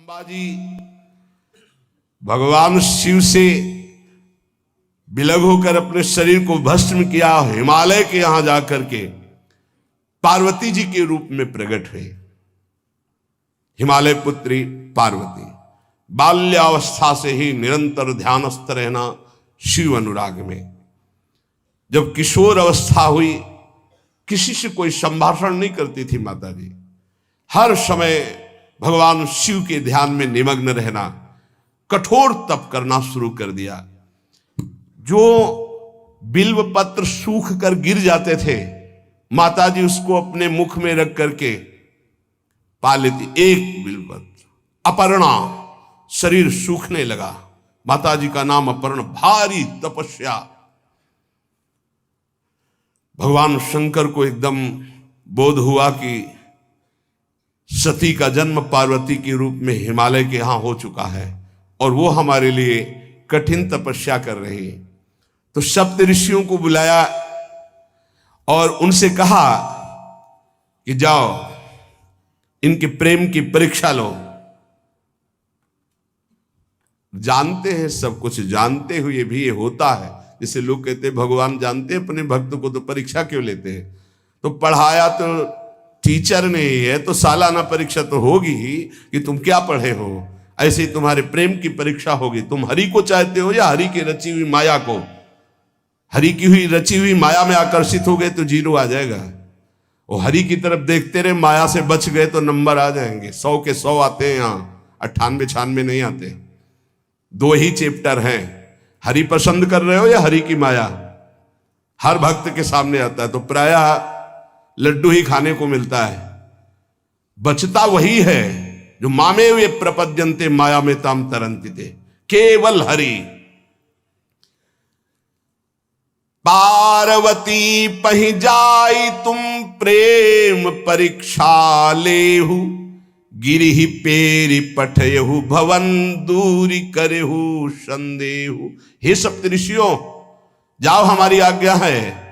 अंबाजी भगवान शिव से विलग होकर अपने शरीर को भस्म किया, हिमालय के यहां जाकर के पार्वती जी के रूप में प्रकट हुए। हिमालय पुत्री पार्वती बाल्यावस्था से ही निरंतर ध्यानस्थ रहना शिव अनुराग में। जब किशोर अवस्था हुई, किसी से कोई संभाषण नहीं करती थी माता जी, हर समय भगवान शिव के ध्यान में निमग्न रहना, कठोर तप करना शुरू कर दिया। जो बिल्व पत्र सूख कर गिर जाते थे, माता जी उसको अपने मुख में रख करके पा लेती। एक बिल्व पत्र, अपर्णा, शरीर सूखने लगा। माता जी का नाम अपर्णा, भारी तपस्या। भगवान शंकर को एकदम बोध हुआ कि सती का जन्म पार्वती के रूप में हिमालय के यहां हो चुका है और वो हमारे लिए कठिन तपस्या कर रही है। तो सप्त ऋषियों को बुलाया और उनसे कहा कि जाओ इनके प्रेम की परीक्षा लो। जानते हैं, सब कुछ जानते हुए भी ये होता है। जैसे लोग कहते हैं भगवान जानते हैं अपने भक्त को, तो परीक्षा क्यों लेते हैं? तो पढ़ाया तो टीचर ने है, तो सालाना परीक्षा तो होगी ही कि तुम क्या पढ़े हो। ऐसे ही तुम्हारे प्रेम की परीक्षा होगी। तुम हरि को चाहते हो या हरि की रची हुई माया को? हरि की हुई रची हुई माया में आकर्षित हो गए तो जीरो आ जाएगा। वो हरि की तरफ देखते रहे, माया से बच गए तो नंबर आ जाएंगे। 100 के 100 आते हैं, यहाँ 98 96 नहीं आते। 2 ही चैप्टर हैं, हरि पसंद कर रहे हो या हरि की माया। हर भक्त के सामने आता है, तो प्रायः लड्डू ही खाने को मिलता है। बचता वही है जो मामे वे प्रपद्यन्ते माया में ताम तरंति थे, केवल हरि। पार्वती पहि जाई तुम प्रेम परीक्षा लेहु, गिरिहि पेरि पठयहु भवन दूरी करेहु संदेहु। हे सप्तऋषियों, जाओ, हमारी आज्ञा है।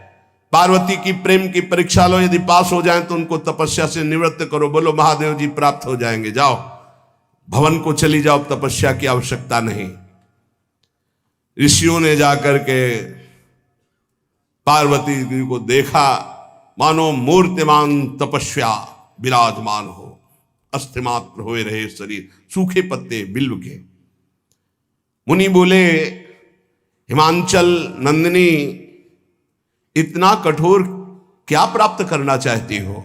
पार्वती की प्रेम की परीक्षा लो, यदि पास हो जाएं तो उनको तपस्या से निवृत्त करो। बोलो महादेव जी प्राप्त हो जाएंगे। जाओ भवन को चली जाओ, तपस्या की आवश्यकता नहीं। ऋषियों ने जाकर के पार्वती जी को देखा, मानो मूर्तिमान तपस्या विराजमान हो, अस्थिमात्र हुए रहे शरीर, सूखे पत्ते बिल्व के। मुनि बोले, हिमांचल नंदिनी, इतना कठोर क्या प्राप्त करना चाहती हो?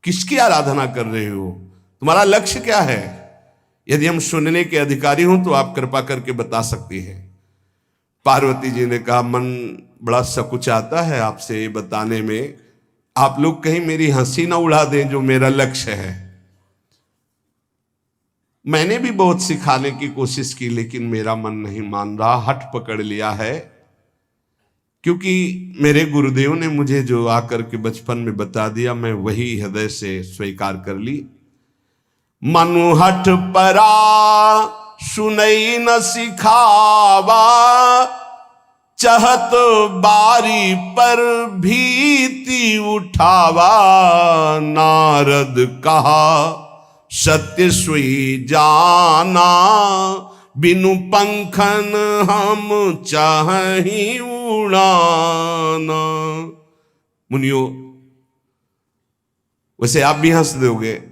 किसकी आराधना कर रहे हो? तुम्हारा लक्ष्य क्या है? यदि हम सुनने के अधिकारी हों तो आप कृपा करके बता सकती हैं। पार्वती जी ने कहा, मन बड़ा सकुचाता है आपसे बताने में। आप लोग कहीं मेरी हंसी ना उड़ा दें जो मेरा लक्ष्य है। मैंने भी बहुत सिखाने की कोशिश की, लेकिन मेरा मन नहीं मान रहा, हठ पकड़ लिया है। क्योंकि मेरे गुरुदेव ने मुझे जो आकर के बचपन में बता दिया, मैं वही हृदय से स्वीकार कर ली। मनु हठ परा सुनई न सिखावा, चहत बारी पर भीति उठावा। नारद कहा सत्य सोई जाना, बिनु पंखन हम चाहि उड़ाना। मुनियो, वैसे आप भी हंस दोगे।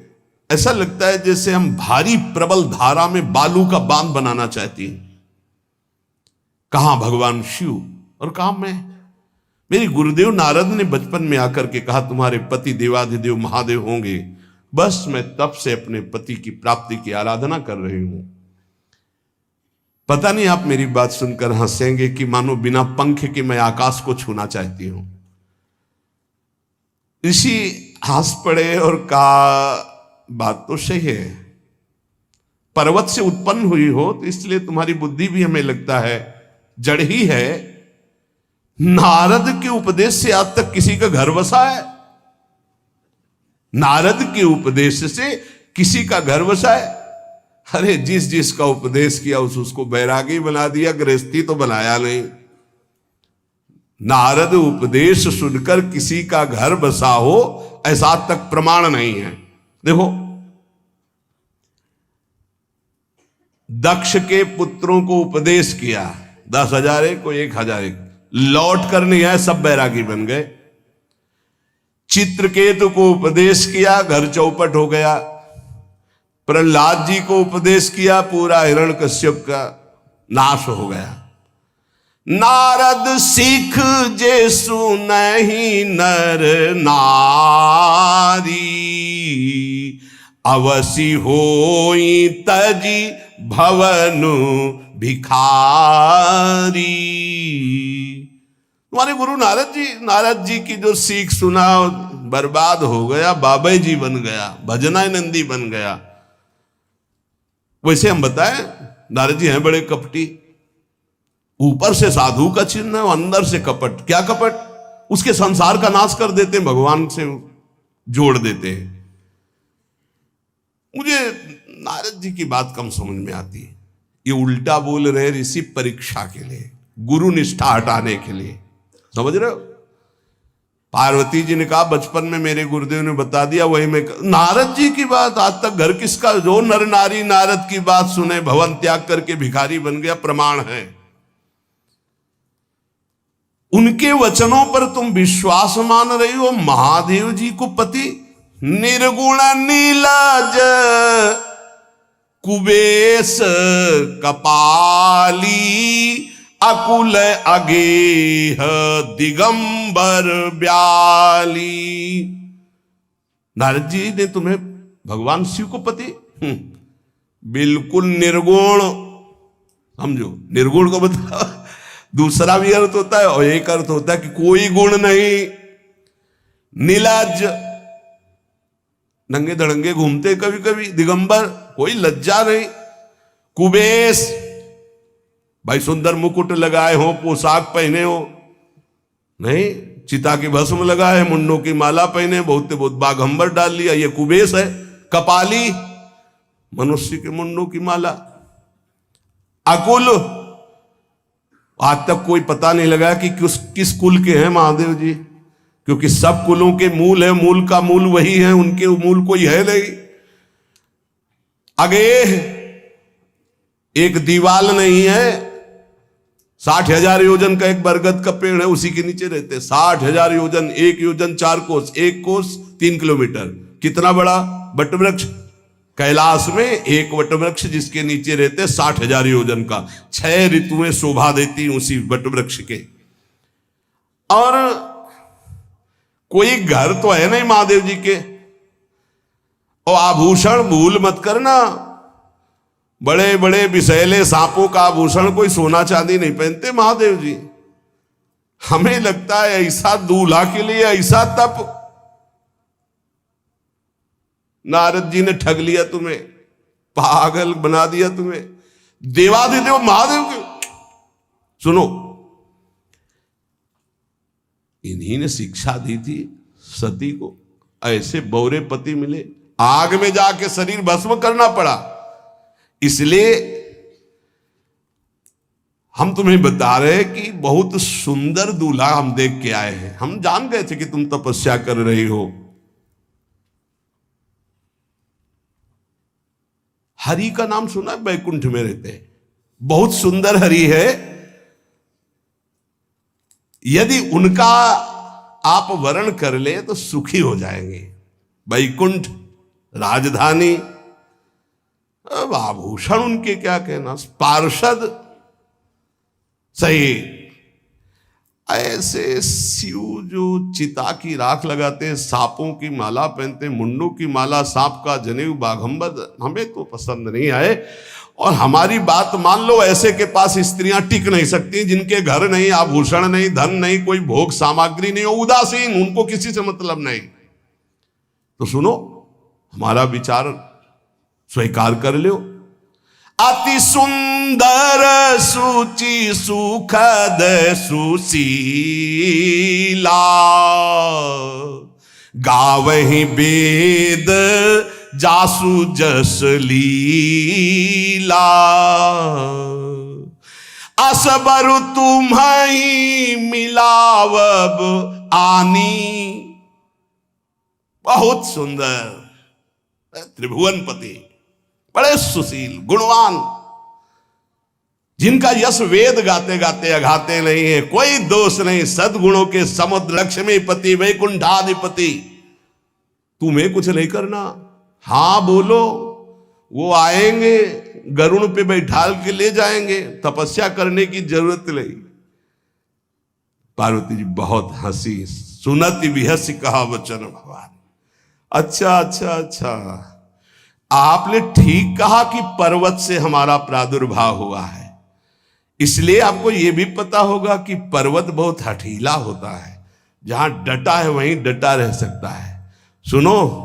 ऐसा लगता है जैसे हम भारी प्रबल धारा में बालू का बांध बनाना चाहती हैं। कहां भगवान शिव और कहां मैं? मेरे गुरुदेव नारद ने बचपन में आकर के कहा, तुम्हारे पति देवाधिदेव महादेव होंगे। बस मैं तब से अपने पति की प्राप्ति की आराधना कर रही हूं। पता नहीं आप मेरी बात सुनकर हंसेंगे कि मानो बिना पंख के मैं आकाश को छूना चाहती हूं। ऋषि हंस पड़े और कहा, बात तो सही है। पर्वत से उत्पन्न हुई हो तो इसलिए तुम्हारी बुद्धि भी हमें लगता है जड़ ही है। नारद के उपदेश से आज तक किसी का घर बसा है? नारद के उपदेश से किसी का घर बसा है? अरे जिस जिसका उपदेश किया उसको बैरागी बना दिया, गृहस्थी तो बनाया नहीं। नारद उपदेश सुनकर किसी का घर बसा हो, ऐसा तक प्रमाण नहीं है। देखो दक्ष के पुत्रों को उपदेश किया, 10,000 एक को 1,000 एक, लौट कर नहीं आए, सब बैरागी बन गए। चित्रकेतु को उपदेश किया, घर चौपट हो गया। प्रहलाद जी को उपदेश किया, पूरा हिरण्यकश्यप का नाश हो गया। नारद सिख जे सुनहि नर नारी, अवसि होई तजी भवनु भिखारी। तुम्हारे गुरु नारद जी की जो सीख सुना बर्बाद हो गया, बाबे जी बन गया, भजनानंदी बन गया। वैसे हम बताएं, नारद जी हैं बड़े कपटी, ऊपर से साधु का चिन्ह है, अंदर से कपट। क्या कपट? उसके संसार का नाश कर देते हैं, भगवान से जोड़ देते हैं। मुझे नारद जी की बात कम समझ में आती है। ये उल्टा बोल रहे ऋषि परीक्षा के लिए, गुरु निष्ठा हटाने के लिए, समझ रहे हो? पार्वती जी ने कहा बचपन में मेरे गुरुदेव ने बता दिया, वही मैं। नारद जी की बात आज तक घर किसका? जो नर नारी नारद की बात सुने भवन त्याग करके भिखारी बन गया, प्रमाण है। उनके वचनों पर तुम विश्वास मान रही हो। महादेव जी को पति निर्गुण नीलाज कुबेश कपाली, अकुल अगेह दिगंबर ब्याली। नारद जी ने तुम्हें भगवान शिव को पति बिल्कुल निर्गुण समझो। निर्गुण को बता, दूसरा भी अर्थ होता है और एक अर्थ होता है कि कोई गुण नहीं। नीलाज, नंगे धड़ंगे घूमते कभी कभी। दिगंबर, कोई लज्जा नहीं। कुबेश, भाई सुंदर मुकुट लगाए हो, पोशाक पहने हो, नहीं, चिता की भस्म लगाए, मुंडों की माला पहने, बहुत बाघंबर डाल लिया, ये कुबेश है। कपाली, मनुष्य के मुंडों की माला। अकुल, आज तक कोई पता नहीं लगा कि किस कुल के हैं महादेव जी, क्योंकि सब कुलों के मूल है, मूल का मूल वही है, उनके मूल कोई है नहीं। आगे एक दीवाल नहीं है, 60,000 योजन का एक बरगद का पेड़ है, उसी के नीचे रहते। 60,000 योजन, 1 योजन 4 कोस, 1 कोस 3 किलोमीटर। कितना बड़ा वटवृक्ष? कैलाश में एक वटवृक्ष जिसके नीचे रहते 60,000 योजन का। 6 ऋतुएं शोभा देती उसी वटवृक्ष के। और कोई घर तो है नहीं महादेव जी के। और आभूषण भूल मत करना, बड़े बड़े विषैले सांपों का आभूषण कोई सोना चांदी नहीं पहनते महादेव जी। हमें लगता है ऐसा दूल्हा के लिए ऐसा तप। नारद जी ने ठग लिया तुम्हें, पागल बना दिया तुम्हें। देवाधिदेव महादेव के सुनो, इन्हीं ने शिक्षा दी थी सती को। ऐसे बौरे पति मिले, आग में जाके शरीर भस्म करना पड़ा। इसलिए हम तुम्हें बता रहे हैं कि बहुत सुंदर दूल्हा हम देख के आए हैं। हम जान गए थे कि तुम तपस्या कर रही हो। हरि का नाम सुना है? बैकुंठ में रहते हैं, बहुत सुंदर हरि है। यदि उनका आप वर्ण कर ले तो सुखी हो जाएंगे। बैकुंठ राजधानी, अब आभूषण उनके क्या कहना, पार्षद सही। ऐसे शिव जो चिता की राख लगाते हैं, सांपों की माला पहनते हैं, मुंडों की माला, सांप का जनेऊ, बाघंबर, हमें तो पसंद नहीं आए। और हमारी बात मान लो, ऐसे के पास स्त्रियां टिक नहीं सकती जिनके घर नहीं, आभूषण नहीं, धन नहीं, कोई भोग सामग्री नहीं, उदासीन, उनको किसी से मतलब नहीं। तो सुनो, हमारा विचार स्वीकार कर लो। अति सुंदर सुचि सुखद सुशीला, गावहि वेद जासु जस लीला। असबर तुम्हि मिलावब आनी। बहुत सुंदर त्रिभुवनपति, बड़े सुशील गुणवान, जिनका यश वेद गाते गाते अघाते नहीं है, कोई दोष नहीं, सद्गुणों के समुद्र, लक्ष्मीपति वैकुंठाधिपति, तुम्हें कुछ नहीं करना। हां बोलो, वो आएंगे, गरुड़ पे बैठाल के ले जाएंगे, तपस्या करने की जरूरत नहीं। पार्वती जी बहुत हंसी, सुनति विहसी कहा वचन भगवान। अच्छा अच्छा अच्छा, आपने ठीक कहा कि पर्वत से हमारा प्रादुर्भाव हुआ है, इसलिए आपको यह भी पता होगा कि पर्वत बहुत हठीला होता है, जहां डटा है वहीं डटा रह सकता है। सुनो,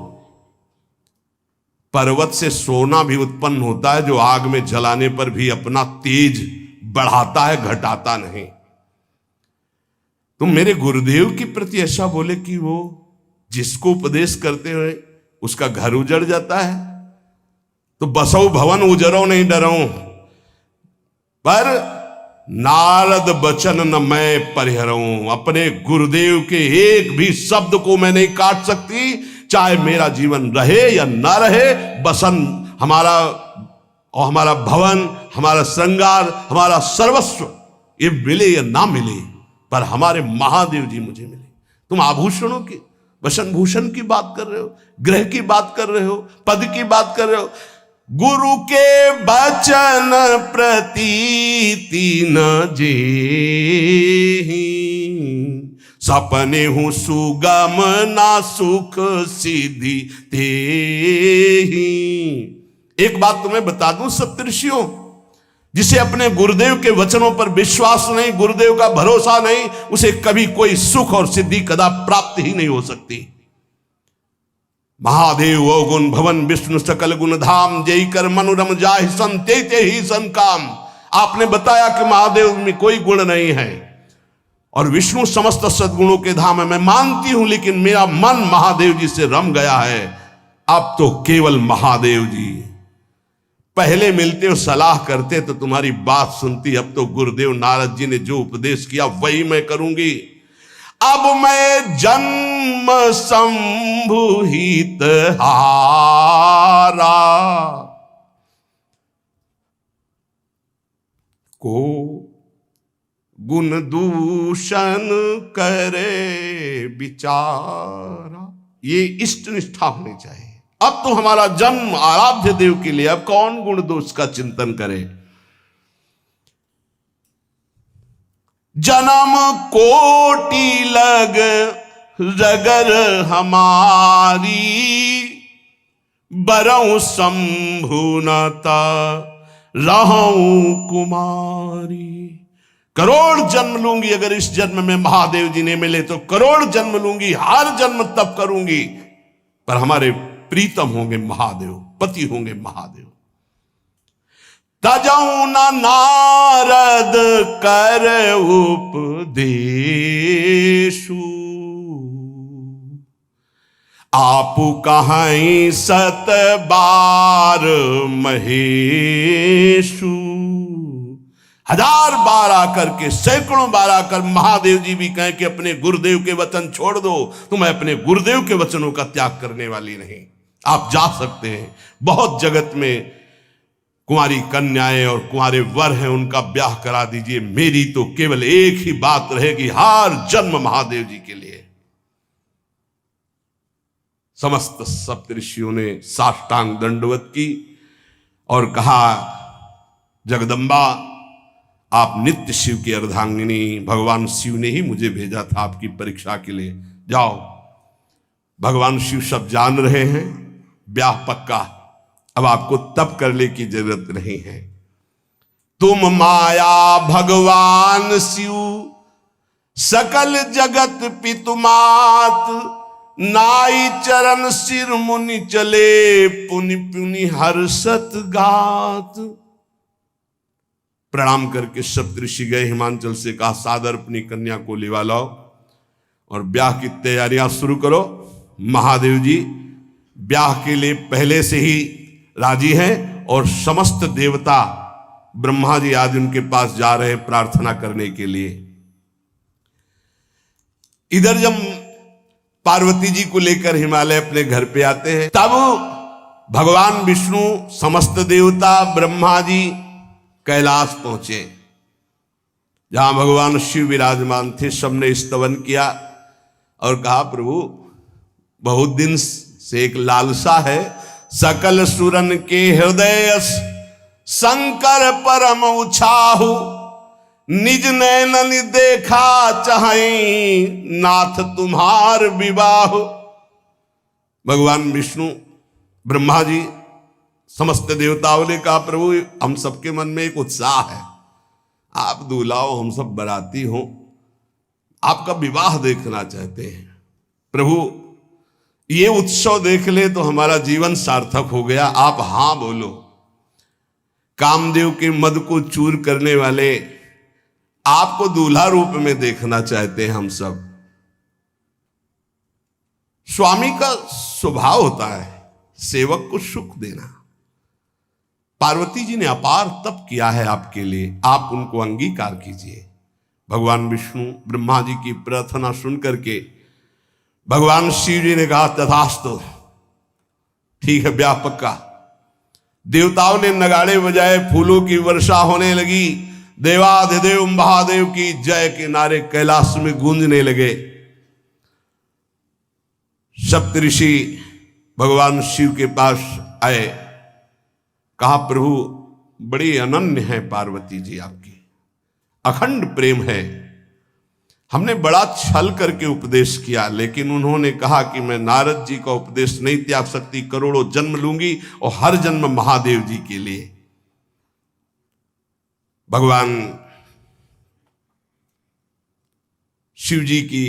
पर्वत से सोना भी उत्पन्न होता है, जो आग में जलाने पर भी अपना तेज बढ़ाता है, घटाता नहीं। तुम मेरे गुरुदेव के प्रति ऐसा बोले कि वो जिसको उपदेश करते हुए उसका घर उजड़ जाता है, तो बसो भवन उजरो नहीं डरो, पर नारद बचन न मैं परिहरऊं। अपने गुरुदेव के एक भी शब्द को मैं नहीं काट सकती, चाहे मेरा जीवन रहे या ना रहे। बसन हमारा और हमारा भवन, हमारा श्रृंगार, हमारा सर्वस्व, ये मिले या ना मिले, पर हमारे महादेव जी मुझे मिले। तुम आभूषणों की, वसन भूषण की बात कर रहे हो, ग्रह की बात कर रहे हो, पद की बात कर रहे हो। गुरु के बचन प्रतीति न जेहि, सपने हूं सुगम ना सुख सिद्धि तेहि। एक बात तुम्हें बता दूं सप्तऋषियों, जिसे अपने गुरुदेव के वचनों पर विश्वास नहीं, गुरुदेव का भरोसा नहीं, उसे कभी कोई सुख और सिद्धि कदा प्राप्त ही नहीं हो सकती। महादेव ओ गुण भवन विष्णु सकल गुण धाम, जय कर मनोरम जाहि संते ही सन काम। आपने बताया कि महादेव में कोई गुण नहीं है और विष्णु समस्त सद्गुणों के धाम है, मैं मानती हूं, लेकिन मेरा मन महादेव जी से रम गया है। अब तो केवल महादेव जी, पहले मिलते हो सलाह करते तो तुम्हारी बात सुनती, अब तो गुरुदेव नारद जी ने जो उपदेश किया वही मैं करूंगी। अब मैं जन्म संभुहित हारा, को गुण दूषण करे विचारा। ये इष्ट निष्ठा होनी चाहिए। अब तो हमारा जन्म आराध्य देव के लिए, अब कौन गुण दोष का चिंतन करे। जन्म कोटि लग रगर हमारी, बरऊं शंभुनता रहूं कुमारी। करोड़ जन्म लूंगी, अगर इस जन्म में महादेव जी ने मिले तो करोड़ जन्म लूंगी, हर जन्म तप करूंगी, पर हमारे प्रीतम होंगे महादेव, पति होंगे महादेव। तजऊ न नारद कर उपदेशु, आपु कहीं सत बार महेशु। हजार बार आकर के, सैकड़ों बार आकर महादेव जी भी कहें कि अपने गुरुदेव के वचन छोड़ दो, तो मैं अपने गुरुदेव के वचनों का त्याग करने वाली नहीं। आप जा सकते हैं, बहुत जगत में कुंवारी कन्याएं और कुंवारे वर हैं, उनका ब्याह करा दीजिए। मेरी तो केवल एक ही बात रहेगी, हर जन्म महादेव जी के लिए। समस्त सप्तऋषियों ने साष्टांग दंडवत की और कहा, जगदम्बा आप नित्य शिव की अर्धांगिनी, भगवान शिव ने ही मुझे भेजा था आपकी परीक्षा के लिए। जाओ, भगवान शिव सब जान रहे हैं, ब्याह पक्का, अब आपको तप करने की जरूरत नहीं है। तुम माया भगवान शिव, सकल जगत पितुमात, नाई चरण सिर मुनि चले, पुनि पुनि हर्षत गात। प्रणाम करके सप्तऋषि गए हिमांचल से, कहा सादर अपनी कन्या को लिवा लाओ और ब्याह की तैयारियां शुरू करो। महादेव जी ब्याह के लिए पहले से ही राजी हैं और समस्त देवता ब्रह्मा जी आदि उनके पास जा रहे हैं प्रार्थना करने के लिए। इधर जब पार्वती जी को लेकर हिमालय अपने घर पे आते हैं, तब भगवान विष्णु, समस्त देवता, ब्रह्मा जी कैलाश पहुंचे, जहां भगवान शिव विराजमान थे। सबने स्तवन किया और कहा, प्रभु बहुत दिन से एक लालसा है, सकल सुरन के हृदय शंकर परम उछाहु, निज नैनन देखा चाहई नाथ तुम्हार विवाह। भगवान विष्णु, ब्रह्मा जी, समस्त देवताओं ने कहा, प्रभु हम सबके मन में एक उत्साह है, आप दूल्हा हो, हम सब बराती हो, आपका विवाह देखना चाहते हैं। प्रभु ये उत्सव देख ले तो हमारा जीवन सार्थक हो गया, आप हां बोलो। कामदेव के मद को चूर करने वाले आपको दूल्हा रूप में देखना चाहते हैं हम सब। स्वामी का स्वभाव होता है सेवक को सुख देना। पार्वती जी ने अपार तप किया है आपके लिए, आप उनको अंगीकार कीजिए। भगवान विष्णु ब्रह्मा जी की प्रार्थना सुन करके भगवान शिव जी ने कहा, तथास्तु, ठीक है, ब्याह पक्का। देवताओं ने नगाड़े बजाए, फूलों की वर्षा होने लगी, देवाधिदेव महादेव की जय के नारे कैलाश में गूंजने लगे। सप्तऋषि भगवान शिव के पास आए, कहा, प्रभु बड़ी अनन्य है पार्वती जी आपकी, अखंड प्रेम है। हमने बड़ा छल करके उपदेश किया, लेकिन उन्होंने कहा कि मैं नारद जी का उपदेश नहीं त्याग सकती, करोड़ों जन्म लूंगी और हर जन्म महादेव जी के लिए। भगवान शिव जी की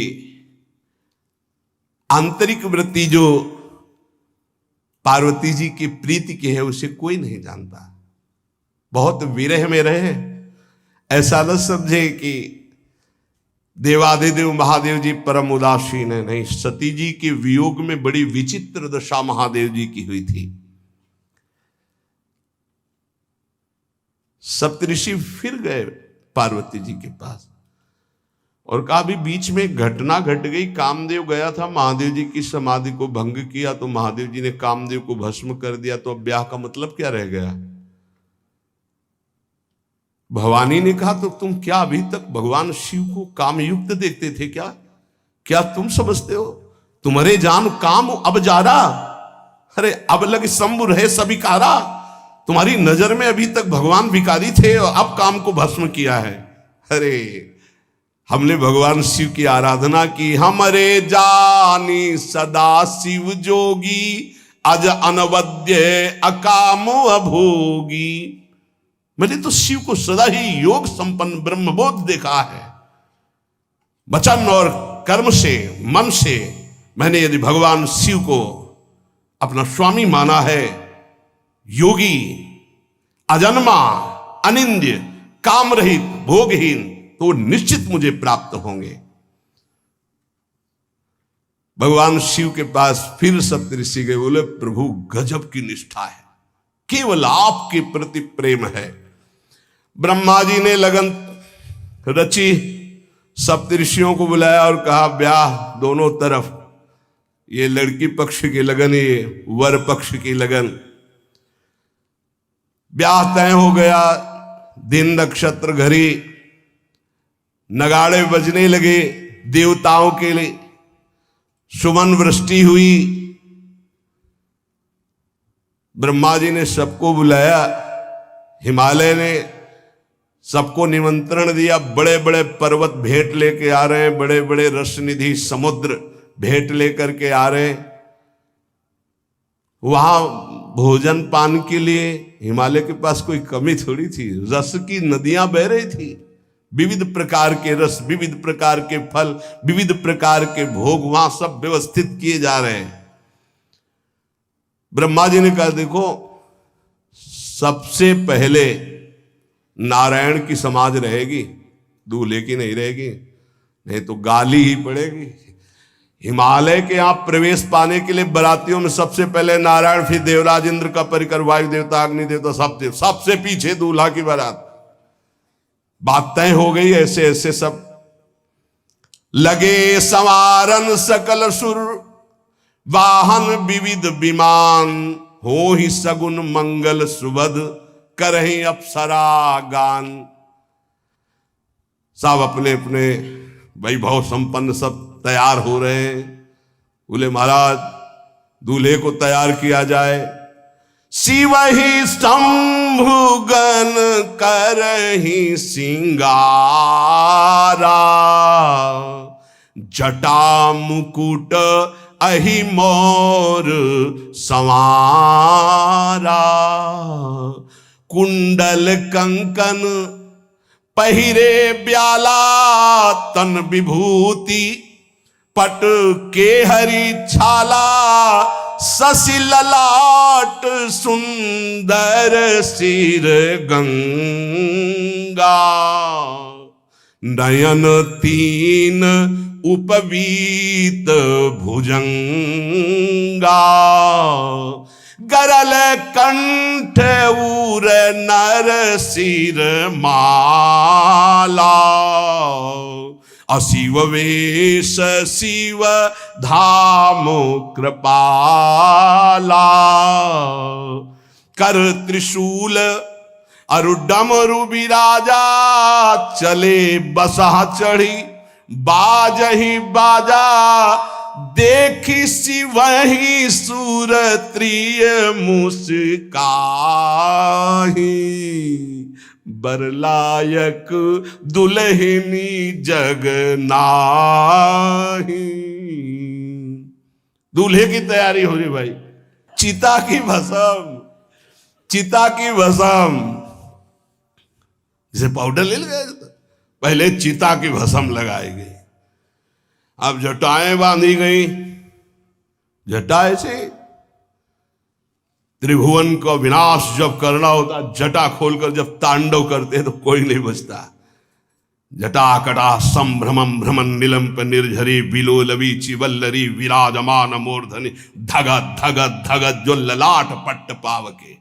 आंतरिक वृत्ति जो पार्वती जी की प्रीति की है उसे कोई नहीं जानता। बहुत विरह में रहे, ऐसा न समझे कि देवाधिदेव महादेव जी परम उदासीन है, नहीं। सती जी के वियोग में बड़ी विचित्र दशा महादेव जी की हुई थी। सप्तऋषि फिर गए पार्वती जी के पास और कहा, भी बीच में घटना घट गई, कामदेव गया था महादेव जी की समाधि को भंग किया, तो महादेव जी ने कामदेव को भस्म कर दिया, तो अब ब्याह का मतलब क्या रह गया। भवानी ने कहा, तो तुम क्या अभी तक भगवान शिव को कामयुक्त देखते थे क्या? क्या तुम समझते हो तुम्हारे जान काम अब जा रहा? अरे अब लग शंभु रहे सभी कारा। तुम्हारी नजर में अभी तक भगवान भिखारी थे और अब काम को भस्म किया है। अरे हमने भगवान शिव की आराधना की, हमरे जानी सदा शिव जोगी, अज अनवद्य अकाम अभोगी। मैंने तो शिव को सदा ही योग संपन्न ब्रह्मबोध देखा है। वचन और कर्म से, मन से मैंने यदि भगवान शिव को अपना स्वामी माना है, योगी, अजन्मा, अनिंद्य, काम रहित, भोगहीन, तो निश्चित मुझे प्राप्त होंगे। भगवान शिव के पास फिर सप्तऋषि गए, बोले, प्रभु गजब की निष्ठा है, केवल आपके प्रति प्रेम है। ब्रह्मा जी ने लगन रची, सप्तऋषियों को बुलाया और कहा, ब्याह दोनों तरफ, ये लड़की पक्ष की लगन, ये वर पक्ष की लगन। ब्याह तय हो गया। दिन नक्षत्र घड़ी, नगाड़े बजने लगे, देवताओं के लिए सुमन वृष्टि हुई। ब्रह्मा जी ने सबको बुलाया, हिमालय ने सबको निमंत्रण दिया। बड़े बड़े पर्वत भेंट लेके आ रहे हैं, बड़े बड़े रसनिधि समुद्र भेंट लेकर के आ रहे हैं। वहां भोजन पान के लिए हिमालय के पास कोई कमी थोड़ी थी, रस की नदियां बह रही थी। विविध प्रकार के रस, विविध प्रकार के फल, विविध प्रकार के भोग वहां सब व्यवस्थित किए जा रहे हैं। ब्रह्मा जी ने कहा, देखो सबसे पहले नारायण की समाज रहेगी, दूल्हे की नहीं रहेगी, नहीं तो गाली ही पड़ेगी। हिमालय के यहां प्रवेश पाने के लिए बरातियों में सबसे पहले नारायण, फिर देवराज इंद्र का परिकर, वायु देवता, अग्नि देवता, सबसे पीछे दूल्हा की बारात। बात तय हो गई। ऐसे ऐसे सब लगे संवारन सकल सुर, वाहन विविध विमान, हो ही सगुन मंगल सुबद, करहीं अप्सरा गान। सब अपने अपने वैभव संपन्न सब तैयार हो रहे हैं। बोले महाराज दूल्हे को तैयार किया जाए। शिव ही शंभुगन करहीं सिंगारा, जटा मुकुट अहि मोर संवारा, कुंडल कंकन पहिरे ब्याला, तन विभूति पट के हरि छाला, शशि ललाट सुंदर सिर गंगा, नयन तीन उपवीत भुजंगा, गरल कंठ उर नर सिर माला, अशिव वेश शिव धाम कृपाला, कर त्रिशूल अरु डमरु बिराजा, चले बसहा चढ़ी बाजही बाजा, देखी शिवहि सुरत्रिय मुस्काही, बरलायक दुल्हनी जग नाही। दूल्हे की तैयारी हो रही भाई। चिता की भस्म, चिता की भस्म, जैसे पाउडर ले गए पहले चिता की भस्म लगाई गई, अब जटाएं बांधी गई। जटा ऐसे त्रिभुवन का विनाश जब करना होता, जटा खोलकर जब तांडव करते तो कोई नहीं बचता। जटा कटा संभ्रमम भ्रमण निलंप निर्झरी, बिलोलवी चिवल्लरी विराजमान मूर्धनि, धगत धगत धगत जो ललाट पट्ट पावके।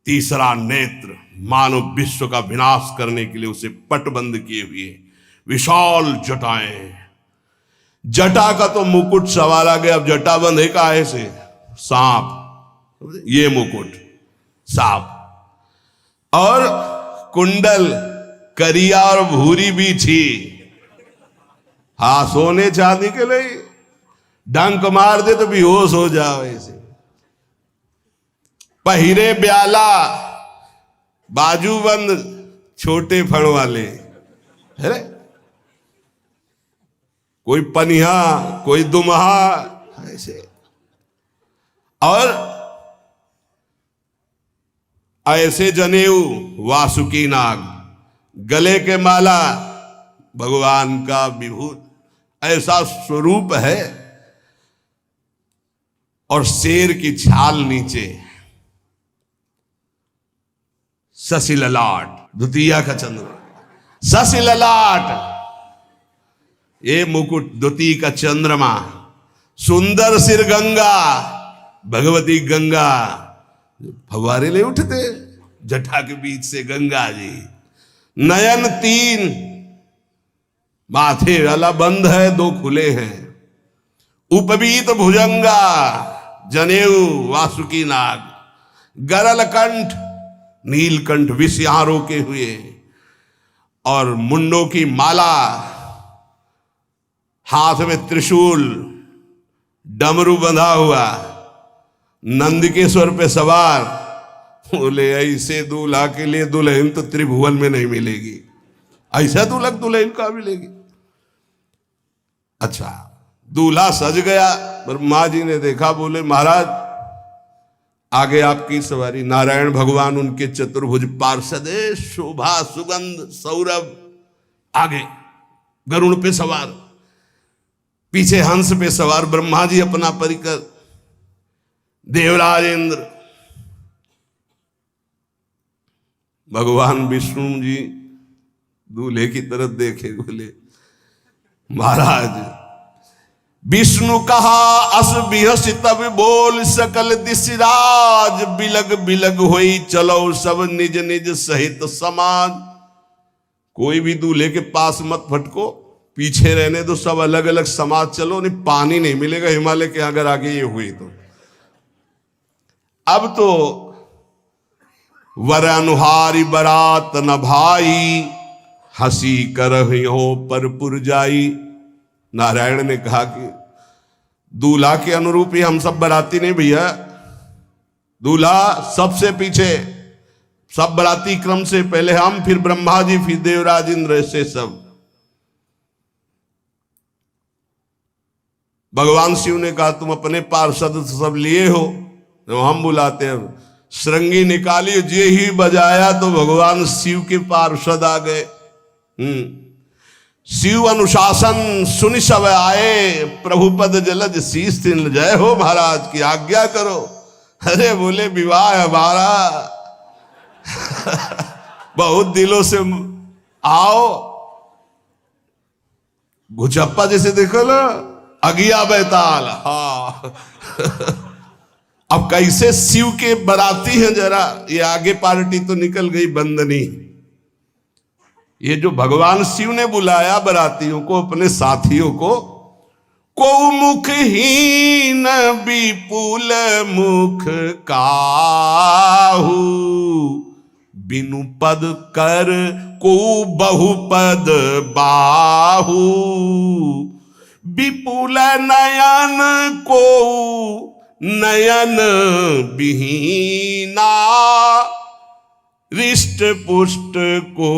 तीसरा नेत्र मानव विश्व का विनाश करने के लिए उसे पटबंद किए हुए विशाल जटाएं। जटा का तो मुकुट सवारा गया, अब जटा बंध है का ऐसे सांप, ये मुकुट सांप, और कुंडल करिया और भूरी भी थी। हाँ सोने चांदी के लिए डंक मार दे तो बेहोश हो जाओ ऐसे। पहिरे ब्याला, बाजूबंद छोटे फण वाले, है कोई पनिहा कोई दुमहा ऐसे, और ऐसे जनेऊ वासुकी नाग, गले के माला भगवान का विभूत, ऐसा स्वरूप है, और शेर की छाल नीचे, शशि ललाट, द्वितीया का चंद्र, शशि ललाट, ये मुकुट द्वितीय का चंद्रमा, सुंदर सिर गंगा, भगवती गंगा, फव्वारे ले उठते जटा के बीच से गंगा जी। नयन तीन, माथे वाला बंद है, दो खुले हैं। उपवीत भुजंगा, जनेऊ वासुकी नाग, गरल कंठ, नीलकंठ विष यहां रोके हुए, और मुंडों की माला, हाथ में त्रिशूल, डमरू बंधा हुआ, नंदकेश्वर पे सवार। बोले ऐसे दूल्हा के लिए दुल्हन तो त्रिभुवन में नहीं मिलेगी, ऐसा दुल्हन का मिलेगी। अच्छा दूल्हा सज गया, ब्रह्मा जी ने देखा, बोले महाराज आगे आपकी सवारी। नारायण भगवान उनके चतुर्भुज पार्षद, शोभा सुगंध सौरभ, आगे गरुड़ पे सवार, पीछे हंस पे सवार ब्रह्मा जी अपना परिकर, देवराज इंद्र, भगवान विष्णु जी दूल्हे की तरफ देखे, बोले महाराज विष्णु कहा अस बिहस तब बोल, सकल दिशराज बिलग बिलग होई, चलो सब निज निज सहित समाज। कोई भी दूल्हे के पास मत फटको, पीछे रहने दो, सब अलग अलग समाज चलो, नहीं पानी नहीं मिलेगा हिमालय के अगर आगे ये हुई तो। अब तो वर अनुहारी बरात न भाई, हंसी करहियो पर पुर जाई। नारायण ने कहा कि दूल्हा के अनुरूप ही हम सब बराती नहीं भैया, दूल्हा सबसे पीछे, सब बराती क्रम से पहले हम, फिर ब्रह्मा जी, फिर देवराज इंद्र, से सब। भगवान शिव ने कहा तुम अपने पार्षद सब लिए हो, तो हम बुलाते हैं। श्रृंगी निकाली, जे ही बजाया तो भगवान शिव के पार्षद आ गए। शिव अनुशासन सुनि सब आए, प्रभुपद जलज शीस तिन, जय हो महाराज की आज्ञा करो। अरे बोले विवाह हमारा बहुत दिलों से आओ। घुचप्पा जैसे देखो ना, अगिया बैताल। हाँ अब कैसे शिव के बराती हैं, जरा ये आगे पार्टी तो निकल गई बंदनी। ये जो भगवान शिव ने बुलाया बरातियों को, अपने साथियों को मुखहीन विपुल मुख काहू, बिनु पद कर को बहुपद बाहू, विपुल नयन को नयन विहीना, रिष्ट पुष्ट को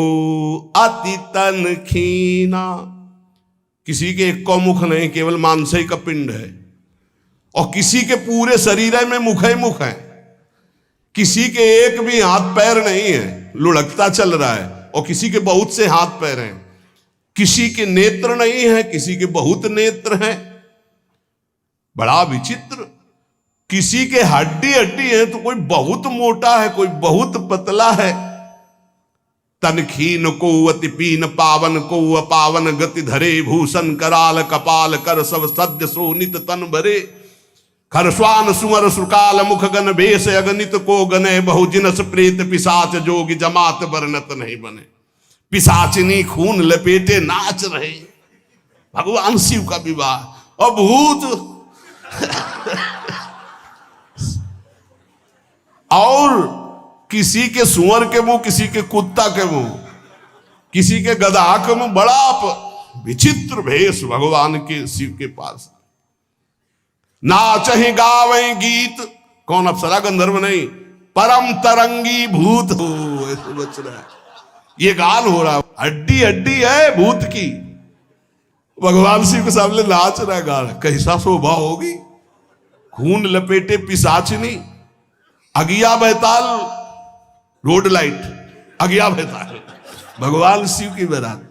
अति तन खीना। किसी के एक को मुख नहीं, केवल मांसई का पिंड है, और किसी के पूरे शरीर में मुख ही मुख है। किसी के एक भी हाथ पैर नहीं है, लुढ़कता चल रहा है, और किसी के बहुत से हाथ पैर हैं। किसी के नेत्र नहीं है, किसी के बहुत नेत्र हैं। बड़ा विचित्र। किसी के हड्डी हड्डी है तो कोई बहुत मोटा है, कोई बहुत पतला है। तनखीन को अति पीन, पावन को अपावन, गति धरे भूषण कराल, कपाल कर सब सद्य सोनित तन भरे। खरस्वान सुअर सुकाल, मुख गण भेष अगणित को गने, बहुजिनस प्रेत पिशाच जोगी, जमात बरनत नहीं बने। पिशाचिनी खून लपेटे नाच रहे, भगवान शिव का विवाह। और भूत और किसी के सुअर के मुंह, किसी के कुत्ता के मुंह, किसी के गधा के मुंह। बड़ा विचित्र भेष भगवान के शिव के पास। नाचहि गावे गीत, कौन अप्सरा गंधर्व नहीं, परम तरंगी भूत हो, ऐसे बच रहा है। ये गान हो रहा, हड्डी हड्डी है भूत की, भगवान शिव के सामने नाच रहा गाना। कैसा शोभा होगी। खून लपेटे पिशाचिनी, अगिया बैताल, रोड लाइट, अगिया बैताल, भगवान शिव की बारात।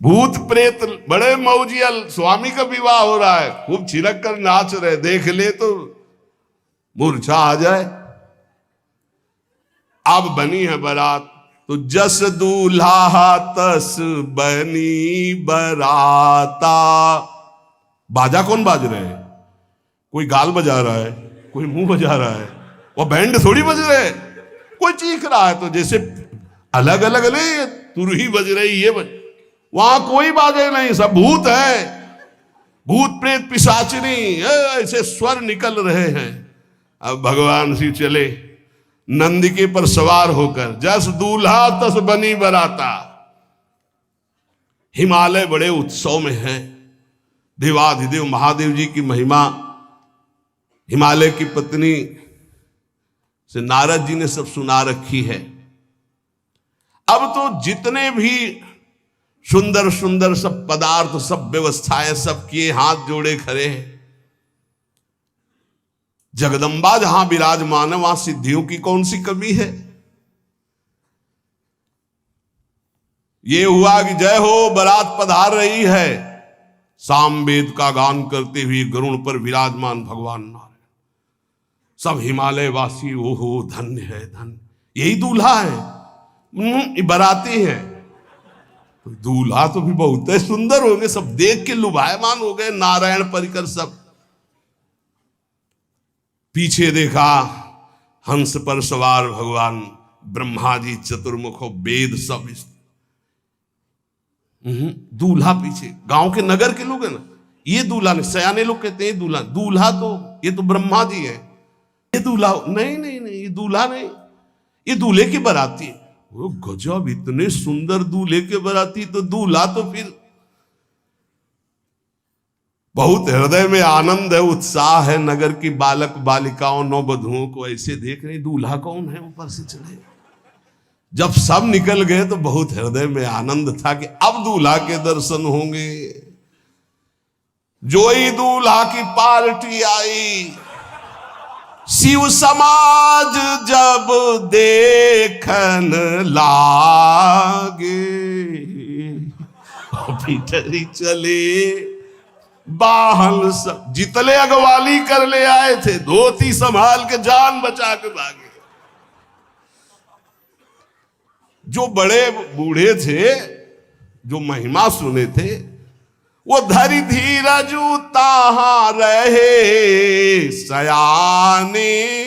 भूत प्रेत बड़े मौजियल, स्वामी का विवाह हो रहा है, खूब छिड़क कर नाच रहे, देख ले तो मूर्छा आ जाए। अब बनी है बारात, तो जस दूल्हा तस बनी बराता। बाजा कौन बाज रहे हैं? कोई गाल बजा रहा है, कोई मुंह बजा रहा है, वो बैंड थोड़ी बज रहे। कोई चीख रहा है तो जैसे अलग अलग नहीं, तुरही बज रही, ये बज, वहां कोई बाजे नहीं, सब भूत है। भूत प्रेत पिशाचिनी ऐसे स्वर निकल रहे हैं। अब भगवान शिव चले नंदिके पर सवार होकर, जस दूल्हा तस बनी बराता। हिमालय बड़े उत्सव में है। देवाधिदेव महादेव जी की महिमा हिमालय की पत्नी से नारद जी ने सब सुना रखी है। अब तो जितने भी सुंदर सुंदर सब पदार्थ, सब व्यवस्थाएं, सब किए, हाथ जोड़े खड़े हैं। जगदम्बा जहां विराजमान है, वहां सिद्धियों की कौन सी कमी है। ये हुआ कि जय हो बारात पधार रही है, सामवेद का गान करते हुए गरुड़ पर विराजमान भगवान नारायण। सब हिमालय वासी ओहो धन्य है, धन्य, यही दूल्हा है, बाराती है। दूल्हा तो भी बहुत सुंदर हो गए, सब देख के लुभायमान हो गए। नारायण परिकर सब। पीछे देखा हंस पर सवार भगवान ब्रह्मा जी, चतुर्मुख, वेद सब। दूल्हा पीछे, गांव के नगर के लोग है ना, ये दूल्हा नहीं, सयाने लोग कहते हैं दूल्हा। दूल्हा तो ये तो ब्रह्मा जी है, ये दूल्हा नहीं, नहीं नहीं, ये दूल्हा नहीं, ये दूल्हे की बाराती है। वो गजब, इतने सुंदर दूल्हे के बाराती, तो दूल्हा तो फिर बहुत हृदय में आनंद है, उत्साह है। नगर की बालक बालिकाओं नौवधुओं को ऐसे देख रहे, दूल्हा कौन है ऊपर से चले। जब सब निकल गए तो बहुत हृदय में आनंद था कि अब दूल्हा के दर्शन होंगे। जोई दूल्हा की पार्टी आई, शिव समाज जब देखन लागे, भीतरी चले बाहन सब, जितने अगवाली कर ले आए थे धोती संभाल के जान बचा के भागे। जो बड़े बूढ़े थे, जो महिमा सुने थे, वो धरि धीरज ताहा रहे सयाने,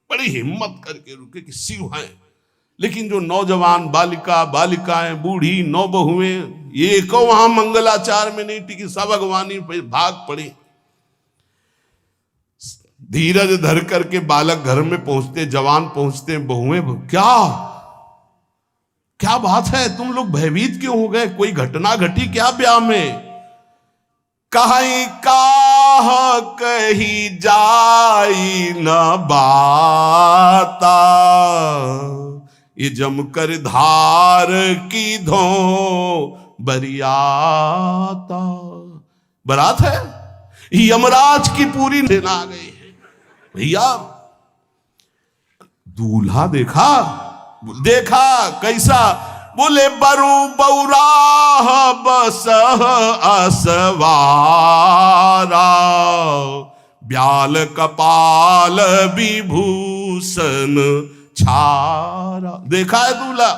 बड़ी हिम्मत करके रुके कि शिव हैं। लेकिन जो नौजवान बालिकाएं, बूढ़ी नौबहुएं, ये को वहां मंगलाचार में नहीं टिकी, सब अगवानी पे भाग पड़ी। धीरज धर करके बालक घर में पहुंचते, जवान पहुंचते, बहुएं, क्या बात है, तुम लोग भयभीत क्यों हो गए, कोई घटना घटी क्या ब्याह में? कहीं काह कही जाई न बाता, ये जमकर धार की धो बरियाता। बारात है, यमराज की पूरी सेना आ गई है। भैया दूल्हा देखा कैसा, बोले बरु बौराह बसह असवारा, ब्याल कपाल विभूषण छारा। देखा है दूल्हा,